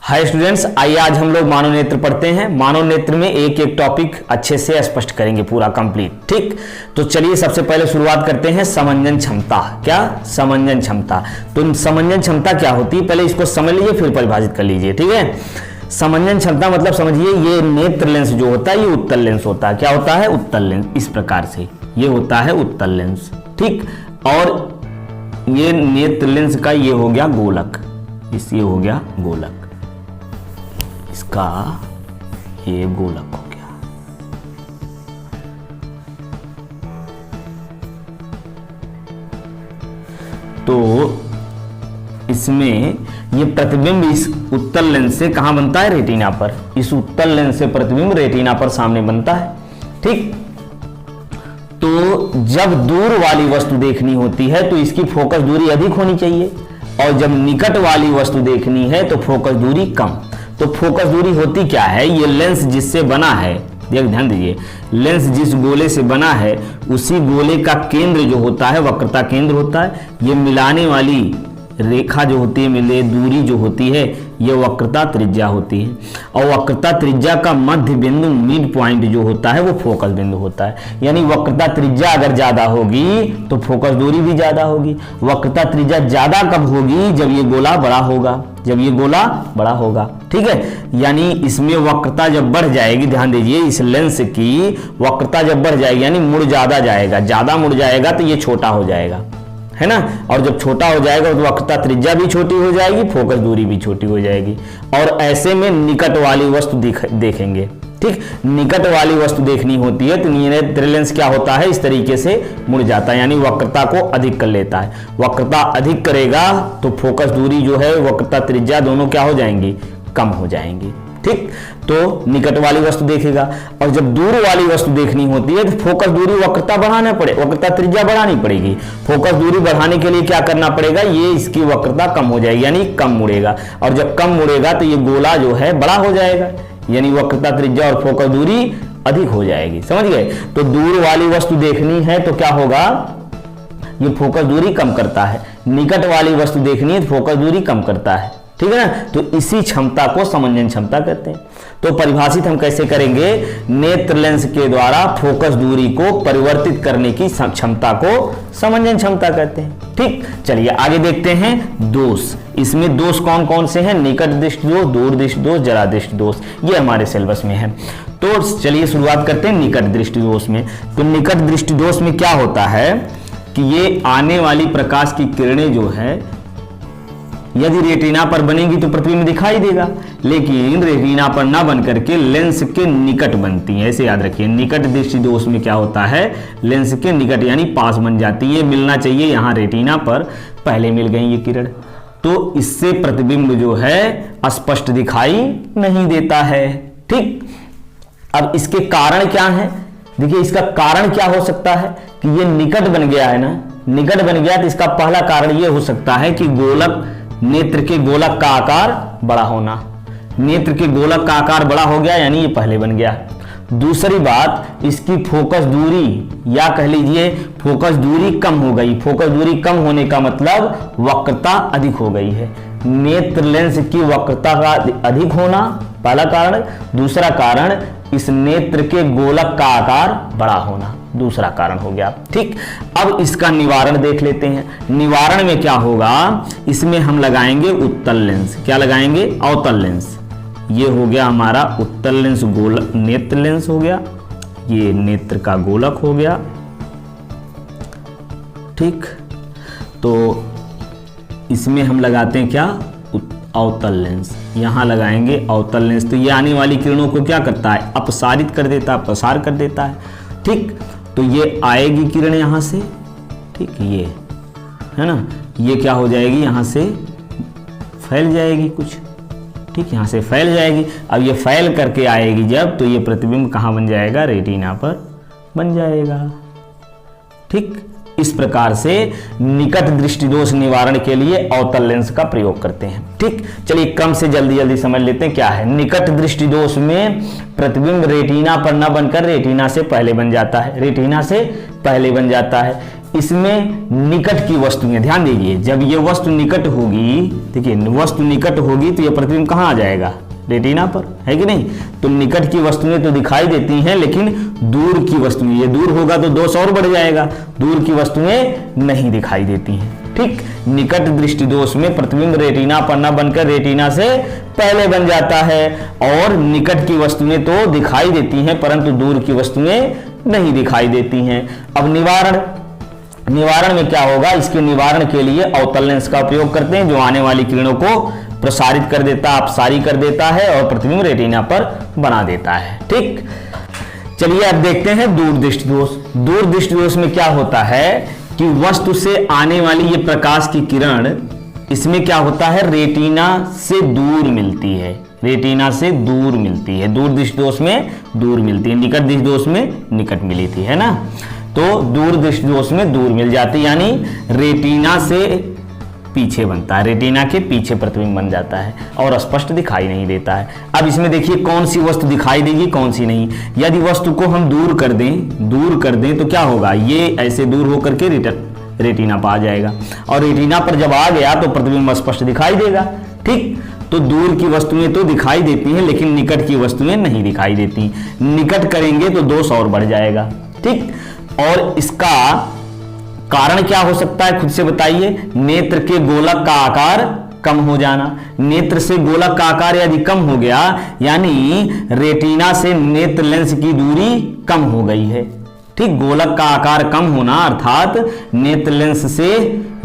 Hi students, आइए आज हम लोग मानव नेत्र पढ़ते हैं। मानव नेत्र में एक एक टॉपिक अच्छे से स्पष्ट करेंगे, पूरा कंप्लीट। ठीक, तो चलिए सबसे पहले शुरुआत करते हैं समंजन क्षमता। क्या? समंजन क्षमता। तो समंजन क्षमता क्या होती है, पहले इसको समझ लीजिए फिर परिभाषित कर लीजिए। ठीक है, समंजन क्षमता मतलब समझिए, ये नेत्र लेंस जो होता है ये उत्तल लेंस होता है। क्या होता है? उत्तल लेंस। इस प्रकार से ये होता है उत्तल लेंस। ठीक, और ये नेत्र लेंस का ये हो गया गोलक, ये हो गया गोलक, इसका ये गोलक हो गया। तो इसमें ये प्रतिबिंब इस उत्तल लेंस से कहां बनता है? रेटिना पर। इस उत्तल लेंस से प्रतिबिंब रेटिना पर सामने बनता है। ठीक, तो जब दूर वाली वस्तु देखनी होती है तो इसकी फोकस दूरी अधिक होनी चाहिए, और जब निकट वाली वस्तु देखनी है तो फोकस दूरी कम। तो फोकस दूरी होती क्या है? ये लेंस जिससे बना है, ध्यान दीजिए, लेंस जिस गोले से बना है उसी गोले का केंद्र जो होता है वक्रता केंद्र होता है। ये मिलाने वाली रेखा जो होती है, मिले दूरी जो होती है, ये वक्रता त्रिज्या होती है। और वक्रता त्रिज्या का मध्य बिंदु, मिड पॉइंट जो होता है वो फोकस बिंदु होता है। यानी वक्रता त्रिज्या अगर ज्यादा होगी तो फोकस दूरी भी ज्यादा होगी। वक्रता त्रिज्या ज्यादा कब होगी? जब ये गोला बड़ा होगा, जब ये गोला बड़ा होगा। ठीक है, यानी इसमें वक्रता जब बढ़ जाएगी, ध्यान दीजिए, इस लेंस की वक्रता जब बढ़ जाएगी यानी मुड़ ज्यादा जाएगा, ज्यादा मुड़ जाएगा तो ये छोटा हो जाएगा, है ना। और जब छोटा हो जाएगा तो वक्रता त्रिज्या भी छोटी हो जाएगी, फोकस दूरी भी छोटी हो जाएगी। और ऐसे में निकट वाली वस्तु देखेंगे। ठीक, निकट वाली वस्तु देखनी होती है तो नेत्र लेंस क्या होता है? इस तरीके से मुड़ जाता है, यानी वक्रता को अधिक कर लेता है। वक्रता अधिक करेगा तो फोकस दूरी जो है, वक्रता त्रिज्या दोनों क्या हो जाएंगी? कम हो जाएंगी। ठीक, तो निकट वाली वस्तु देखेगा, और जब दूर वाली वस्तु देखनी होती है तो फोकस दूरी वक्रता बढ़ाना पड़े, वक्रता त्रिज्या बढ़ानी पड़ेगी। फोकस दूरी बढ़ाने के लिए क्या करना पड़ेगा? ये इसकी वक्रता कम हो जाएगी, यानी कम मुड़ेगा। और जब कम मुड़ेगा तो ये गोला जो है बड़ा हो जाएगा, यानी वक्रता त्रिज्या और फोकस दूरी अधिक हो जाएगी। समझ गए? तो दूर वाली वस्तु देखनी है तो क्या होगा? ये फोकस दूरी कम करता है। निकट वाली वस्तु देखनी है तो फोकस दूरी कम करता है। ठीक है ना, तो इसी क्षमता को समंजन क्षमता कहते हैं। तो परिभाषित हम कैसे करेंगे? नेत्र लेंस के द्वारा फोकस दूरी को परिवर्तित करने की क्षमता को समंजन क्षमता कहते हैं। ठीक, चलिए आगे देखते हैं दोष। इसमें दोष कौन कौन से हैं? निकट दृष्टि दोष, दूर दृष्टि दोष, जरा दृष्टि दोष, ये हमारे सिलेबस में है। तो चलिए शुरुआत करते हैं निकट दृष्टि दोष में। तो निकट दृष्टि दोष में क्या होता है कि ये आने वाली प्रकाश की किरणें जो है, यदि रेटिना पर बनेगी तो प्रतिबिंब दिखाई देगा, लेकिन रेटिना पर ना बन करके लेंस के निकट बनती है। ऐसे याद रखिए, निकट दृष्टि दोष में क्या होता है? लेंस के निकट यानी पास बन जाती है। मिलना चाहिए यहाँ रेटिना पर, पहले मिल गई ये किरण, तो इससे प्रतिबिंब जो है स्पष्ट दिखाई नहीं देता है। ठीक, अब इसके कारण क्या है? देखिए, इसका कारण क्या हो सकता है कि ये निकट बन गया है ना, निकट बन गया तो इसका पहला कारण ये हो सकता है कि गोलक, नेत्र के गोलक का आकार बड़ा होना। नेत्र के गोलक का आकार बड़ा हो गया यानी ये पहले बन गया। दूसरी बात, इसकी फोकस दूरी, या कह लीजिए फोकस दूरी कम हो गई। फोकस दूरी कम होने का मतलब वक्रता अधिक हो गई है। नेत्र लेंस की वक्रता का अधिक होना पहला कारण। दूसरा कारण, इस नेत्र के गोलक का आकार बड़ा होना, दूसरा कारण हो गया। ठीक, अब इसका निवारण देख लेते हैं। निवारण में क्या होगा? इसमें हम लगाएंगे उत्तल लेंस। क्या लगाएंगे? अवतल लेंस। ये हो गया हमारा उत्तल लेंस, गोलक नेत्र लेंस हो गया, ये नेत्र का गोलक हो गया। ठीक, तो इसमें हम लगाते हैं क्या? अवतल लेंस। यहां लगाएंगे अवतल लेंस। तो ये आने वाली किरणों को क्या करता है? अपसारित कर देता है, प्रसार कर देता है। ठीक, तो ये आएगी किरण यहां से, ठीक, ये है ना, ये क्या हो जाएगी? यहां से फैल जाएगी कुछ। ठीक, यहां से फैल जाएगी। अब ये फैल करके आएगी जब, तो ये प्रतिबिंब कहां बन जाएगा? रेटिना पर बन जाएगा। ठीक, इस प्रकार से निकट दृष्टि दोष निवारण के लिए अवतल लेंस का प्रयोग करते हैं। ठीक, चलिए क्रम से जल्दी जल्दी समझ लेते हैं क्या है। निकट दृष्टि दोष में प्रतिबिंब रेटिना पर न बनकर रेटिना से पहले बन जाता है, रेटिना से पहले बन जाता है। इसमें निकट की वस्तुएं, ध्यान दीजिए, जब ये वस्तु निकट होगी, देखिए वस्तु निकट होगी तो ये प्रतिबिंब कहाँ आ जाएगा, रेटिना पर, है कि नहीं। तो निकट की वस्तुएं तो दिखाई देती हैं, लेकिन दूर की वस्तुएं, ये दूर होगा तो दोष और बढ़ जाएगा, दूर की वस्तुएं नहीं दिखाई देती हैं। ठीक, निकट दृष्टि दोष में प्रतिबिंब रेटिना पर न बनकर रेटिना से पहले बन जाता है, और निकट की वस्तुएं तो दिखाई देती हैं परंतु दूर की वस्तुएं नहीं दिखाई देती हैं। अब निवारण में क्या होगा, इसके निवारण के लिए अवतल लेंस का उपयोग करते हैं, जो आने वाली किरणों को प्रसारित कर देता, अपसारी कर देता है और प्रतिबिंब रेटिना पर बना देता है। ठीक, चलिए अब देखते हैं दूर दृष्टि दोष। दूर दृष्टि दोष में क्या होता है कि वस्तु से आने वाली ये प्रकाश की किरण, इसमें क्या होता है, रेटिना से दूर मिलती है, रेटिना से दूर मिलती है। दूर दृष्टि दोष में दूर मिलती है, निकट दृष्टि दोष में निकट मिली थी, है ना। तो दूर दृष्टि दोष में दूर मिल जाती, यानी रेटिना से पीछे बनता है, रेटिना के पीछे प्रतिबिंब बन जाता है और स्पष्ट दिखाई नहीं देता है। अब इसमें देखिए कौन सी वस्तु दिखाई देगी, कौन सी नहीं। यदि वस्तु को हम दूर कर दें तो क्या होगा, ये ऐसे दूर होकर के रेटिना पर आ जाएगा, और रेटिना पर जब आ गया तो प्रतिबिंब स्पष्ट दिखाई देगा। ठीक, तो दूर की वस्तुएं तो दिखाई देती हैं, लेकिन निकट की वस्तुएं नहीं दिखाई देती। निकट करेंगे तो दोष और बढ़ जाएगा। ठीक, और इसका कारण क्या हो सकता है, खुद से बताइए। नेत्र के गोलक का आकार कम हो जाना। नेत्र से गोलक का आकार यदि कम हो गया, यानी रेटिना से नेत्र लेंस की दूरी कम हो गई है। ठीक, गोलक का आकार कम होना अर्थात नेत्र लेंस से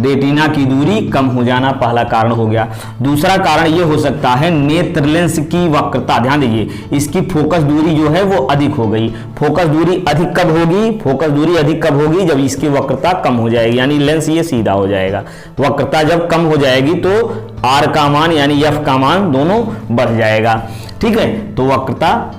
रेटिना की दूरी कम हो जाना पहला कारण हो गया। दूसरा कारण यह हो सकता है नेत्र लेंस की वक्रता, ध्यान दीजिए, इसकी फोकस दूरी जो है वो अधिक हो गई। फोकस दूरी अधिक कब होगी, फोकस दूरी अधिक कब होगी, जब इसकी वक्रता कम हो जाएगी, यानी लेंस ये सीधा हो जाएगा। वक्रता जब कम हो जाएगी तो आर का मान यानी एफ का मान दोनों बढ़ जाएगा। ठीक है, तो वक्रता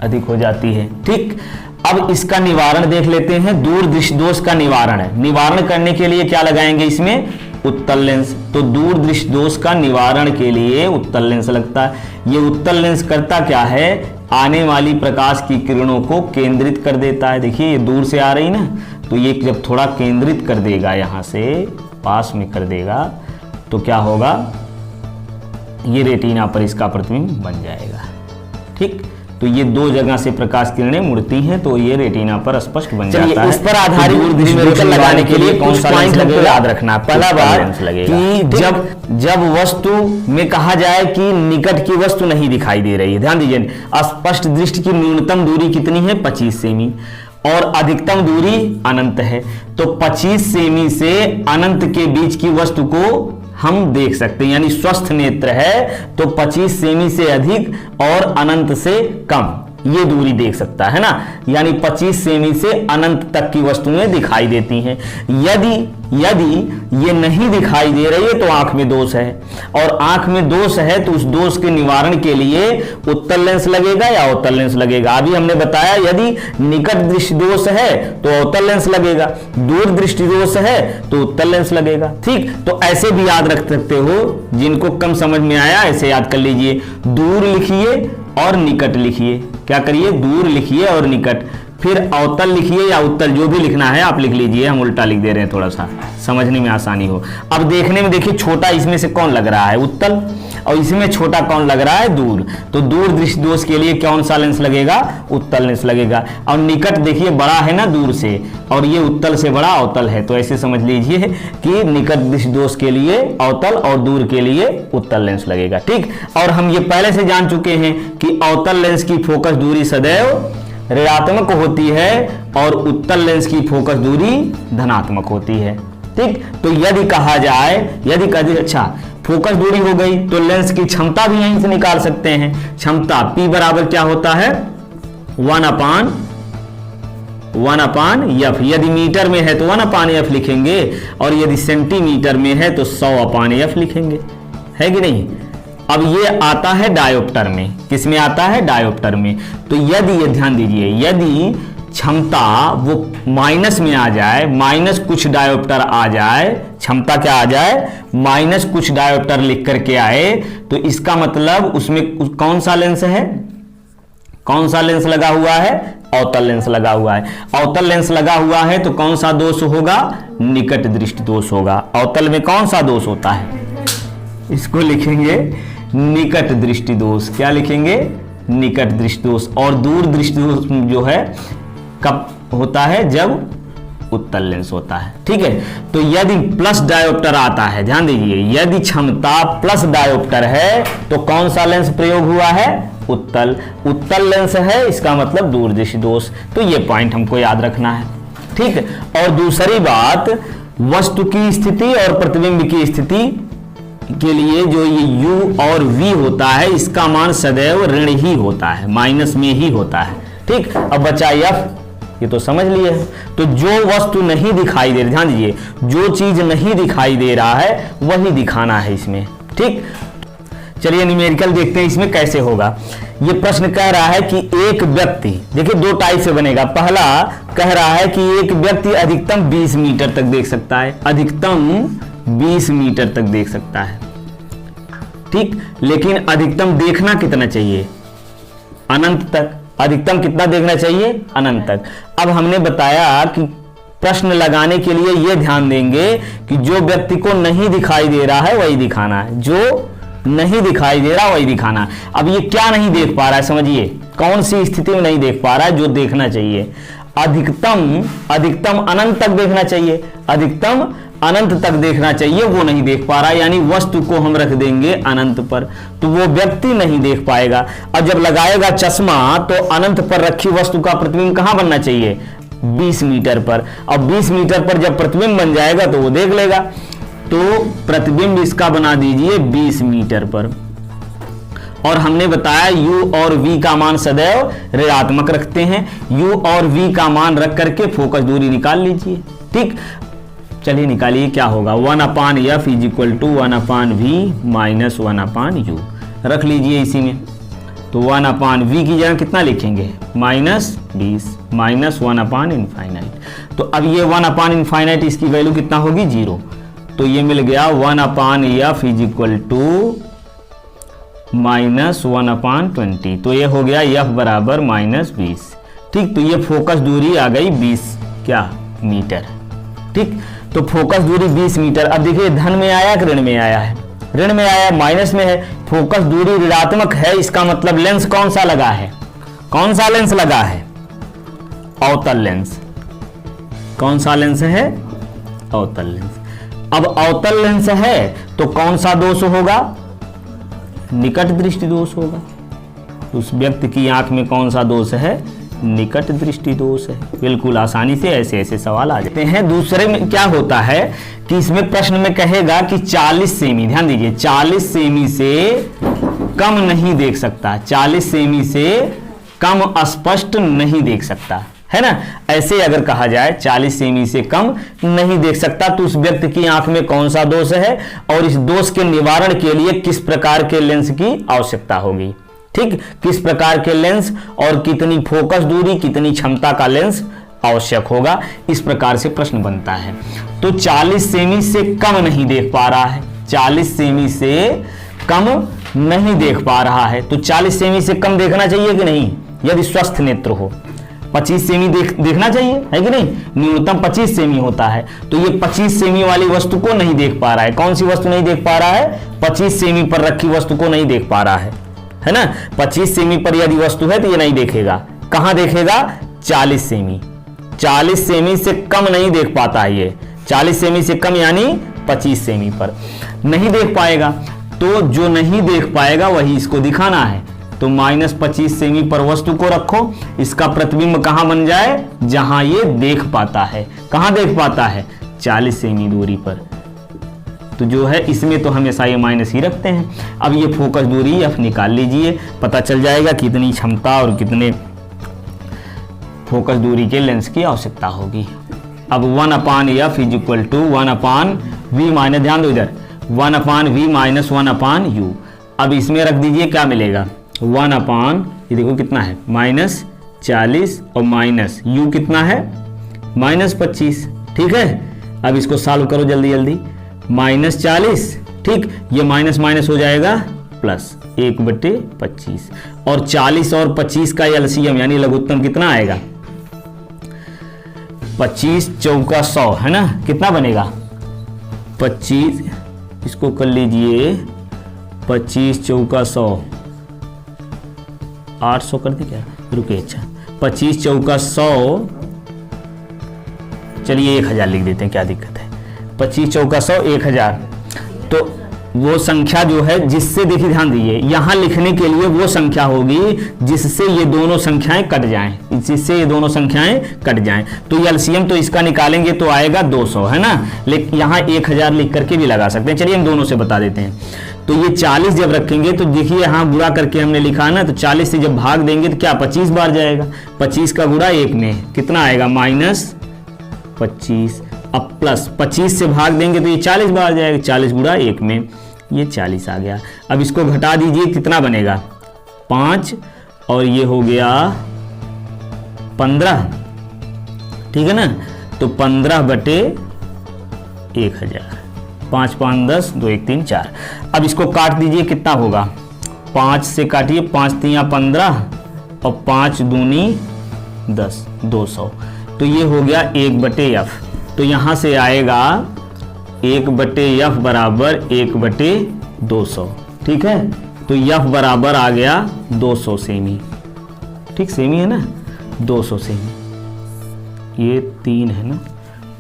अधिक हो जाती है। ठीक, अब इसका निवारण देख लेते हैं। दूर दृष्टि दोष का निवारण है, निवारण करने के लिए क्या लगाएंगे, इसमें उत्तल लेंस। तो दूर दृष्टि दोष का निवारण के लिए उत्तल लेंस लगता है। ये उत्तल लेंस करता क्या है, आने वाली प्रकाश की किरणों को केंद्रित कर देता है। देखिए ये दूर से आ रही ना, तो ये जब थोड़ा केंद्रित कर देगा, यहां से पास में कर देगा, तो क्या होगा, ये रेटिना पर इसका प्रतिबिंब बन जाएगा। ठीक, तो ये दो जगह से प्रकाश किरणें मुड़ती हैं, तो ये रेटिना पर स्पष्ट बन जाता है। इस पर आधारित दूरदर्शी लगाने के लिए कौन सा लेंस लगेगा, याद रखना। पहला बात कि जब वस्तु में कहा जाए कि निकट की वस्तु नहीं दिखाई दे रही है, ध्यान दीजिए, स्पष्ट दृष्टि की न्यूनतम दूरी कितनी है, 25 सेमी, और अधिकतम दूरी अनंत है। तो 25 सेमी से अनंत के बीच की वस्तु को हम देख सकते हैं, यानी स्वस्थ नेत्र है तो 25 सेमी से अधिक और अनंत से कम ये दूरी देख सकता है ना, यानी 25 सेमी से अनंत तक की वस्तुएं दिखाई देती हैं। यदि ये नहीं दिखाई दे रही है तो आंख में दोष है, और आंख में दोष है तो उस दोष के निवारण के लिए उत्तल लेंस लगेगा या अवतल लेंस लगेगा। अभी हमने बताया यदि निकट दृष्टि दोष है तो अवतल लेंस लगेगा, दूर दृष्टि दोष है तो उत्तल लेंस लगेगा। ठीक, तो ऐसे भी याद रख सकते हो, जिनको कम समझ में आया ऐसे याद कर लीजिए। दूर लिखिए और निकट लिखिए, क्या करिए, दूर लिखिए और निकट, फिर अवतल लिखिए या उत्तल, जो भी लिखना है आप लिख लीजिए, हम उल्टा लिख दे रहे हैं थोड़ा सा समझने में आसानी हो। अब देखने में देखिए छोटा इसमें से कौन लग रहा है, उत्तल, और इसमें छोटा कौन लग रहा है, दूर। तो दूर दृष्टि दोष के लिए कौन सा लेंस लगेगा, उत्तल लेंस लगेगा। और निकट देखिए बड़ा है ना दूर से, और ये उत्तल से बड़ा अवतल है, तो ऐसे समझ लीजिए कि निकट दृष्टि दोष के लिए अवतल और दूर के लिए उत्तल लेंस लगेगा। ठीक, और हम ये पहले से जान चुके हैं कि अवतल लेंस की फोकस दूरी सदैव ऋणात्मक होती है और उत्तल लेंस की फोकस दूरी धनात्मक होती है। ठीक, तो यदि कहा जाए, अच्छा फोकस दूरी हो गई तो लेंस की क्षमता भी यहीं से निकाल सकते हैं। क्षमता P बराबर क्या होता है, 1/f। यदि मीटर में है तो 1/f लिखेंगे, और यदि सेंटीमीटर में है तो 100/f लिखेंगे, है कि नहीं। अब ये आता है डायोप्टर में, किस में आता है, डायोप्टर में। तो यदि ये ध्यान दीजिए, यदि क्षमता वो माइनस में आ जाए, माइनस कुछ डायोप्टर आ जाए, क्षमता क्या आ जाए, माइनस कुछ डायोप्टर लिख करके आए, तो इसका मतलब उसमें कौन सा लेंस है, कौन सा लेंस लगा हुआ है? अवतल लेंस लगा हुआ है। अवतल लेंस लगा हुआ है तो कौन सा दोष होगा? निकट दृष्टि दोष होगा। अवतल में कौन सा दोष होता है? इसको लिखेंगे निकट दृष्टि दोष। क्या लिखेंगे? निकट दृष्टि दोष। और दूर दृष्टि दोष जो है कब होता है? जब उत्तल लेंस होता है। ठीक है, तो यदि प्लस डायोप्टर आता है, ध्यान दीजिए, यदि क्षमता प्लस डायोप्टर है तो कौन सा लेंस प्रयोग हुआ है? उत्तल। उत्तल लेंस है, इसका मतलब दूरदृष्टि दोष। तो ये पॉइंट हमको याद रखना है। ठीक है, और दूसरी बात, वस्तु की स्थिति और प्रतिबिंब की स्थिति के लिए जो ये u और v होता है, इसका मान सदैव ऋण ही होता है, माइनस में ही होता है। ठीक, अब बचा f, ये तो समझ लिए। तो जो वस्तु नहीं दिखाई दे रही, ध्यान दीजिए, जो चीज नहीं दिखाई दे रहा है वही दिखाना है इसमें। ठीक, चलिए न्यूमेरिकल देखते हैं इसमें कैसे होगा। ये प्रश्न कह रहा है कि एक व्यक्ति, देखिए दो टाइप से बनेगा। पहला कह रहा है कि एक व्यक्ति अधिकतम 20 मीटर तक देख सकता है, अधिकतम 20 मीटर तक देख सकता है। ठीक, लेकिन अधिकतम देखना कितना चाहिए? अनंत तक। अधिकतम कितना देखना चाहिए? अनंत तक। अब हमने बताया कि प्रश्न लगाने के लिए यह ध्यान देंगे कि जो व्यक्ति को नहीं दिखाई दे रहा है वही दिखाना है, जो नहीं दिखाई दे रहा वही दिखाना। अब ये क्या नहीं देख पा रहा है, समझिए कौन सी स्थिति में नहीं देख पा रहा है? जो देखना चाहिए अधिकतम अनंत तक देखना चाहिए, अधिकतम अनंत तक देखना चाहिए, वो नहीं देख पा रहा, यानी वस्तु को हम रख देंगे अनंत पर, तो वो व्यक्ति नहीं देख पाएगा। और जब लगाएगा चश्मा तो अनंत पर रखी वस्तु का प्रतिबिंब कहां बनना चाहिए? 20 मीटर पर। अब 20 मीटर पर जब प्रतिबिंब बन जाएगा तो वो देख लेगा। तो प्रतिबिंब इसका बना दीजिए 20 मीटर पर। और हमने बताया u और v का मान सदैव ऋणात्मक रखते हैं। u और v का मान रख करके फोकस दूरी निकाल लीजिए। ठीक, चलिए निकालिए क्या होगा। 1/f is equal to 1/v minus 1/u रख लीजिए इसी में। तो 1/v की जगह कितना लिखेंगे? -20 माइनस 1/इनफाइनाइट। तो अब ये 1/इनफाइनाइट इसकी वैल्यू कितना होगी? 0। तो ये मिल गया 1/f इज इक्वल टू -1/20। तो ये हो गया f बराबर -20। ठीक, तो ये फोकस दूरी आ गई 20 क्या मीटर। ठीक, तो फोकस दूरी 20 मीटर। अब देखिए धन में आया कि ऋण में आया है? ऋण में आया, माइनस में है। फोकस दूरी ऋणात्मक है, इसका मतलब लेंस कौन सा लगा है? कौन सा लेंस लगा है? अवतल लेंस। कौन सा लेंस है? अवतल लेंस। अब अवतल लेंस है तो कौन सा दोष होगा? निकट दृष्टि दोष होगा। उस व्यक्ति की आंख में कौन सा दोष है? निकट दृष्टि दोष है। बिल्कुल आसानी से ऐसे ऐसे सवाल आ जाते हैं। दूसरे में क्या होता है कि इसमें प्रश्न में कहेगा कि 40 सेमी, ध्यान दीजिए, 40 सेमी से कम नहीं देख सकता, 40 सेमी से कम स्पष्ट नहीं देख सकता, है ना। ऐसे अगर कहा जाए 40 सेमी से कम नहीं देख सकता तो उस व्यक्ति की आंख में कौन सा दोष है और इस दोष के निवारण के लिए किस प्रकार के लेंस की आवश्यकता होगी। ठीक, किस प्रकार के लेंस और कितनी फोकस दूरी, कितनी क्षमता का लेंस आवश्यक होगा, इस प्रकार से प्रश्न बनता है। तो 40 सेमी से कम नहीं देख पा रहा है, 40 सेमी से कम नहीं देख पा रहा है, तो 40 सेमी से कम देखना चाहिए कि नहीं? यदि स्वस्थ नेत्र हो 25 सेमी देखना चाहिए, है कि नहीं? न्यूनतम 25 सेमी होता है। तो ये 25 सेमी वाली वस्तु को नहीं देख पा रहा है। कौन सी वस्तु नहीं देख पा रहा है? 25 सेमी पर रखी वस्तु को नहीं देख पा रहा है ना। 25 सेमी पर यदि वस्तु है तो ये नहीं देखेगा। कहां देखेगा? 40 सेमी। 40 सेमी से कम नहीं देख पाता है ये, 40 सेमी से कम यानी 25 सेमी पर नहीं देख पाएगा। तो जो नहीं देख पाएगा वही इसको दिखाना है। तो -25 सेमी पर वस्तु को रखो, इसका प्रतिबिंब कहां बन जाए? जहां ये देख पाता है। कहां देख पाता है? 40 सेमी दूरी पर। तो जो है इसमें तो हमेशा ये माइनस ही रखते हैं। अब ये फोकस दूरी f निकाल लीजिए, पता चल जाएगा कितनी क्षमता और कितने फोकस दूरी के लेंस की आवश्यकता होगी। अब 1/f is equal to 1/v minus, ध्यान दो इधर, 1/v माइनस 1/u। अब इसमें रख दीजिए, क्या मिलेगा? 1/, ये देखो कितना है, -40 और माइनस u कितना है? -25। ठीक है, अब इसको सॉल्व करो जल्दी जल्दी। -40, ठीक, ये माइनस माइनस हो जाएगा प्लस 1/25 और 40 और 25 का एलसीएम यानी लघुत्तम कितना आएगा? 25 चौका 100 है ना, कितना बनेगा? 25, इसको कर लीजिए 25 चौका 100, 800 कर दे क्या, रुके, अच्छा 25 चौका 100, चलिए 1000 लिख देते हैं, क्या दिक्कत है। 25 चौका 100 1000, तो वो संख्या जो है जिससे, देखिए ध्यान दीजिए, यहां लिखने के लिए वो संख्या होगी जिससे ये दोनों संख्याएं कट जाएं, जिससे ये दोनों संख्याएं कट जाएं। तो एलसीएम तो इसका निकालेंगे तो आएगा 200 है ना, लेकिन यहां 1000 लिख करके भी लगा सकते हैं। चलिए हम दोनों से बता देते हैं। तो ये 40 जब रखेंगे तो देखिए यहां गुणा करके हमने लिखा ना, तो 40 से जब भाग देंगे तो क्या 25 बार जाएगा, 25 का गुणा 1 में कितना आएगा? -25। अब प्लस 25 से भाग देंगे तो ये 40 बार जाएगा, 40 गुणा 1 में ये 40 आ गया। अब इसको घटा दीजिए, कितना बनेगा? 5 और ये हो गया 15, ठीक है ना। तो 15/1000, 5 5 10, 2 1 3 4। अब इसको काट दीजिए, कितना होगा? 5 से काटिए, 5 3 15 और 5 दूनी 10, 200। तो ये हो गया 1/f। तो यहां से आएगा 1/f बराबर 1/200, ठीक है। तो f बराबर आ गया 200 सेमी, ठीक, सेमी है ना, 200 सेमी, ये 3 है ना,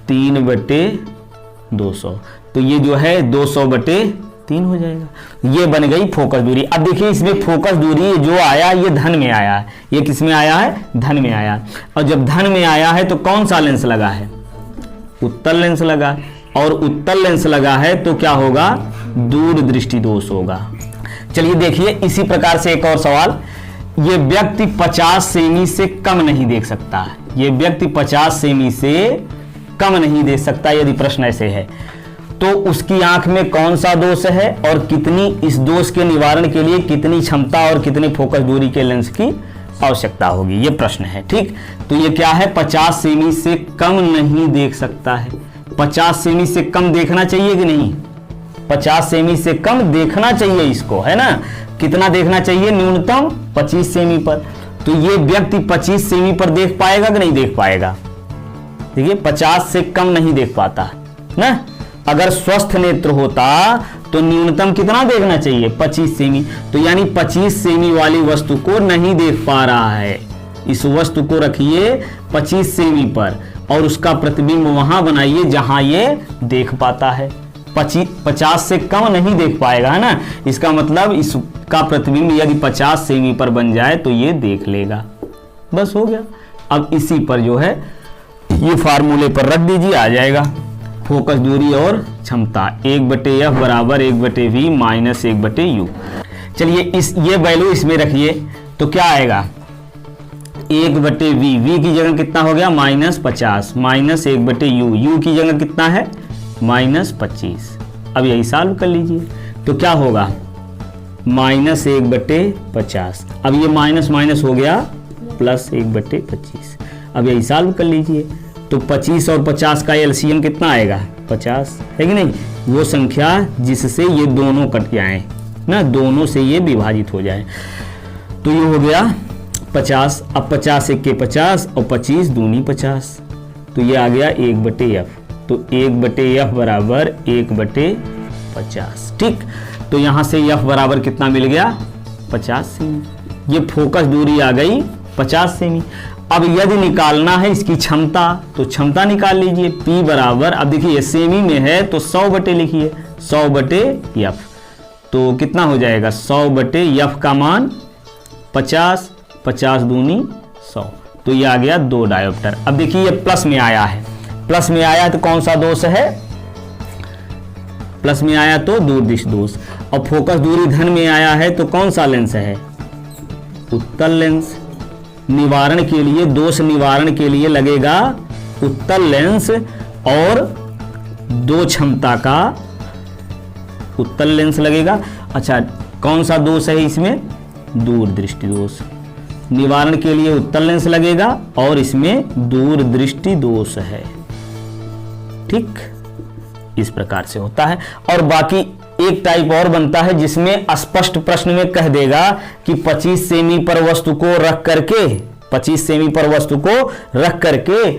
3/200। तो ये जो है 200/3 हो जाएगा। ये बन गई फोकस दूरी। अब देखिए इसमें फोकस दूरी जो आया ये धन में आया है, ये किस में आया है? धन में आया। और जब धन में आया है तो कौन सा लेंस लगा है? उत्तल लेंस लगा, और उत्तल लेंस लगा है तो क्या होगा? दूरदृष्टि दोष होगा। चलिए देखिए इसी प्रकार से एक और सवाल, ये व्यक्ति 50 सेमी से कम नहीं देख सकता, ये व्यक्ति 50 सेमी से कम नहीं देख सकता। यदि प्रश्न ऐसे है तो उसकी आंख में कौन सा दोष है और कितनी, इस दोष के निवारण के लिए कितनी क्षमता और कितनी फोकस दूरी के लेंस की आवश्यकता होगी, ये प्रश्न है, ठीक। तो ये क्या है? 50 सेमी से कम नहीं देख सकता है। 50 सेमी से कम देखना चाहिए कि नहीं? 50 सेमी से कम देखना चाहिए इसको, है ना। कितना देखना चाहिए? न्यूनतम 25 सेमी पर। तो ये व्यक्ति 25 सेमी पर देख पाएगा कि नहीं देख पाएगा? देखिए 50 से कम नहीं देख पाता ना। अगर स्वस्थ नेत्र होता तो न्यूनतम कितना देखना चाहिए? 25 सेमी। तो यानी 25 सेमी वाली वस्तु को नहीं देख पा रहा है। इस वस्तु को रखिए 25 सेमी पर और उसका प्रतिबिंब वहां बनाइए जहां ये देख पाता है। 50 से कम नहीं देख पाएगा, है ना। इसका मतलब इसका प्रतिबिंब यदि 50 सेमी पर बन जाए तो ये देख लेगा, बस हो गया। अब इसी पर जो है ये फार्मूले पर रख दीजिए, आ जाएगा फोकस दूरी और क्षमता 1/f बराबर 1/v माइनस 1/u। चलिए ये वैल्यू इसमें रखिए तो क्या आएगा? 1/v, v की जगह कितना हो गया? -50 माइनस 1/u, u की जगह कितना है? -25। अब यही सॉल्व कर लीजिए तो क्या होगा? -1/50। अब ये माइनस माइनस हो गया प्लस 1/25। अब यही सॉल्व कर लीजिए तो 25 और 50 का एलसीएम कितना आएगा? 50 है कि नहीं। वो संख्या जिससे ये दोनों कट जाएं ना, दोनों से ये विभाजित हो जाए। तो ये हो गया 50। अब 50 1 50 और 25 दूनी 50, तो ये आ गया 1/f। तो 1/f बराबर 1/50, ठीक। तो यहां से f बराबर कितना मिल गया? 50 सेमी। ये फोकस दूरी आ गई 50 सेमी। अब यदि निकालना है इसकी क्षमता तो क्षमता निकाल लीजिए। P बराबर, अब देखिए सेमी में है तो 100 लिखिए, 100/f। तो कितना हो जाएगा? 100/f का मान 50, 50 दूनी 100, तो ये आ गया 2 डायोप्टर। अब देखिए ये प्लस में आया है, प्लस में आया तो कौन सा दोष है? प्लस में आया तो दूरदृष्टि दोष। और फोकस दूरी धन में आया है तो कौन सा लेंस है? उत्तल लेंस। निवारण के लिए, दोष निवारण के लिए लगेगा उत्तल लेंस और 2 क्षमता का उत्तल लेंस लगेगा। अच्छा, कौन सा दोष है इसमें? दूरदृष्टि दोष। निवारण के लिए उत्तल लेंस लगेगा और इसमें दूरदृष्टि दोष है, ठीक। इस प्रकार से होता है। और बाकी एक टाइप और बनता है जिसमें स्पष्ट प्रश्न में कह देगा कि 25 सेमी पर वस्तु को रख करके 25 सेमी पर वस्तु को रख करके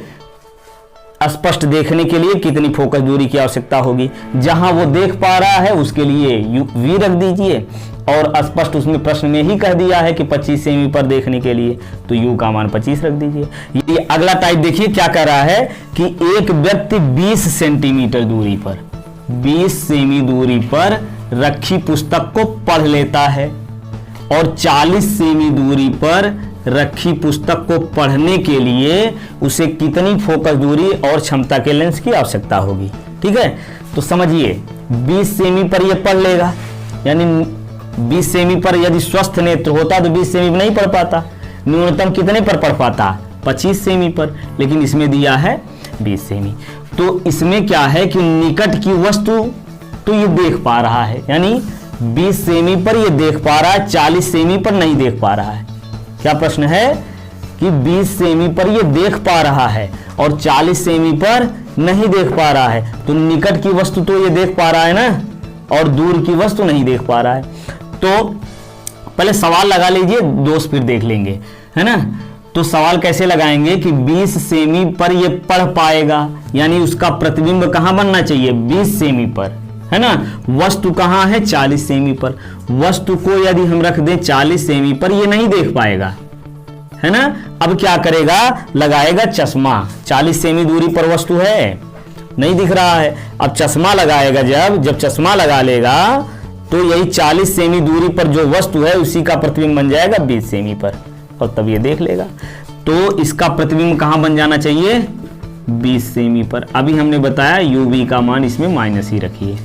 स्पष्ट देखने के लिए कितनी फोकस दूरी की आवश्यकता होगी। जहां वो देख पा रहा है उसके लिए v रख दीजिए, और स्पष्ट उसमें प्रश्न में ही कह दिया है कि 25 सेमी पर देखने के लिए, तो u का मान 25 रख दीजिए। ये अगला टाइप देखिए क्या कह रहा है कि एक व्यक्ति 20 सेंटीमीटर दूरी पर 20 सेमी दूरी पर रखी पुस्तक को पढ़ लेता है और 40 सेमी दूरी पर रखी पुस्तक को पढ़ने के लिए उसे कितनी फोकस दूरी और क्षमता के लेंस की आवश्यकता होगी। ठीक है, तो समझिए 20 सेमी पर यह पढ़ लेगा, यानी 20 सेमी पर यदि स्वस्थ नेत्र होता तो 20 सेमी पर नहीं पढ़ पाता, न्यूनतम कितने पर पढ़ पाता 25 सेमी पर, लेकिन इसमें दिया है 20 सेमी। तो इसमें क्या है कि निकट की वस्तु तो ये देख पा रहा है, यानी 20 सेमी पर ये देख पा रहा है, 40 सेमी पर नहीं देख पा रहा है। क्या प्रश्न है कि 20 सेमी पर ये देख पा रहा है और 40 सेमी पर नहीं देख पा रहा है, तो निकट की वस्तु तो ये देख पा रहा है ना, और दूर की वस्तु नहीं देख पा रहा है। तो पहले सवाल लगा लीजिए, दोस्त फिर देख लेंगे, है ना। तो सवाल कैसे लगाएंगे कि 20 सेमी पर ये पढ़ पाएगा, यानी उसका प्रतिबिंब कहां बनना चाहिए 20 सेमी पर, है ना। वस्तु कहां है 40 सेमी पर, वस्तु को यदि हम रख दें 40 सेमी पर ये नहीं देख पाएगा, है ना। अब क्या करेगा, लगाएगा चश्मा, 40 सेमी दूरी पर वस्तु है, नहीं दिख रहा है, अब चश्मा लगाएगा, जब चश्मा लगा लेगा तो यही 40 सेमी दूरी पर जो वस्तु है उसी का प्रतिबिंब बन जाएगा 20 सेमी पर, और तब ये देख लेगा। तो इसका प्रतिबिंब कहां बन जाना चाहिए 20 सेमी पर। अभी हमने बताया यूवी का मान इसमें माइनस ही रखिए।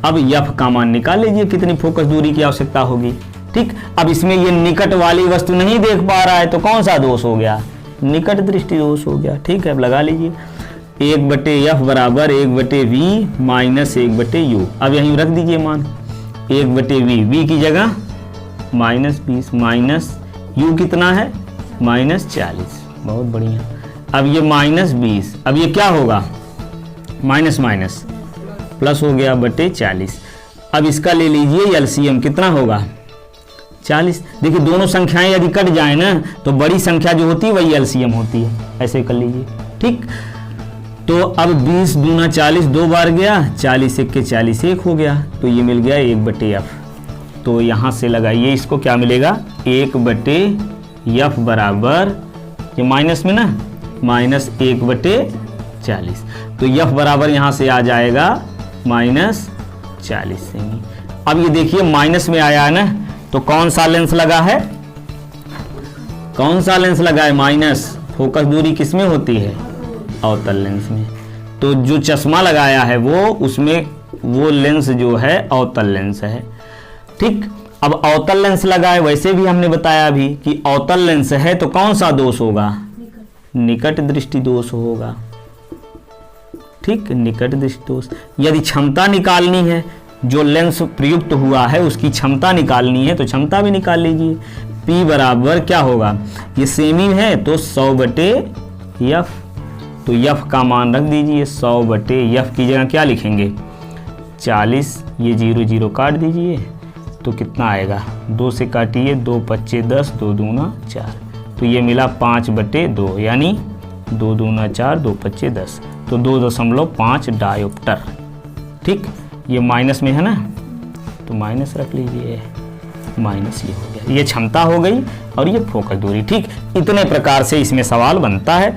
अब एफ का मान निकाल लीजिए कितनी फोकस दूरी की आवश्यकता होगी। ठीक, अब इसमें ये निकट वाली वस्तु नहीं देख पा रहा है तो कौन सा दोष हो गया, निकट दृष्टि दोष हो गया। ठीक है, अब लगा लीजिए 1/f बराबर 1/v माइनस 1/u। अब यहीं रख दीजिए मान 1/v, v की जगह -20 माइनस u कितना है -40। बहुत बढ़िया। अब ये -20, अब ये क्या होगा माइनस माइनस प्लस हो गया /40। अब इसका ले लीजिए एलसीएम, कितना होगा 40। देखिए दोनों संख्याएं यदि कट जाए ना तो बड़ी संख्या जो होती है वही एलसीएम होती है, ऐसे कर लीजिए। ठीक, तो अब 20 दूना 40 दो बार गया, 40 1 के 40 1 हो गया, तो ये मिल गया 1/f। तो यहाँ से लगाइए इसको, क्या मिलेगा 1/f बराबर, ये माइनस में ना -1/40, तो f बराबर यहाँ से आ जाएगा -40 सेमी। अब ये देखिए माइनस में आया है ना, तो कौन सा लेंस लगा है, कौन सा लेंस लगा है माइनस। फोकस दूरी किसमें होती है अवतल लेंस में, तो जो चश्मा लगाया है वो उसमें वो लेंस जो है अवतल लेंस है। ठीक, अब अवतल लेंस लगा है, वैसे भी हमने बताया अभी कि अवतल लेंस है तो कौन सा दोष होगा, निकट दृष्टि दोष होगा। ठीक, निकट दृष्टि दोष। यदि क्षमता निकालनी है, जो लेंस प्रयुक्त हुआ है उसकी क्षमता निकालनी है, तो क्षमता भी निकाल लीजिए। P बराबर क्या होगा, ये सेमी है तो 100/f, तो f का मान रख दीजिए 100/f की जगह क्या लिखेंगे 40, ये 0 0 काट दीजिए, तो कितना आएगा 2 से काटिए, 2 5 10, 2 दूना 4, तो ये मिला 5/2, यानी 2 दूना 4, 2 5 10, तो 2.5 डायोप्टर। ठीक, ये माइनस में है ना, तो माइनस रख लीजिए, माइनस ये हो गया, ये क्षमता हो गई और ये फोकस दूरी। ठीक, इतने प्रकार से इसमें सवाल बनता है।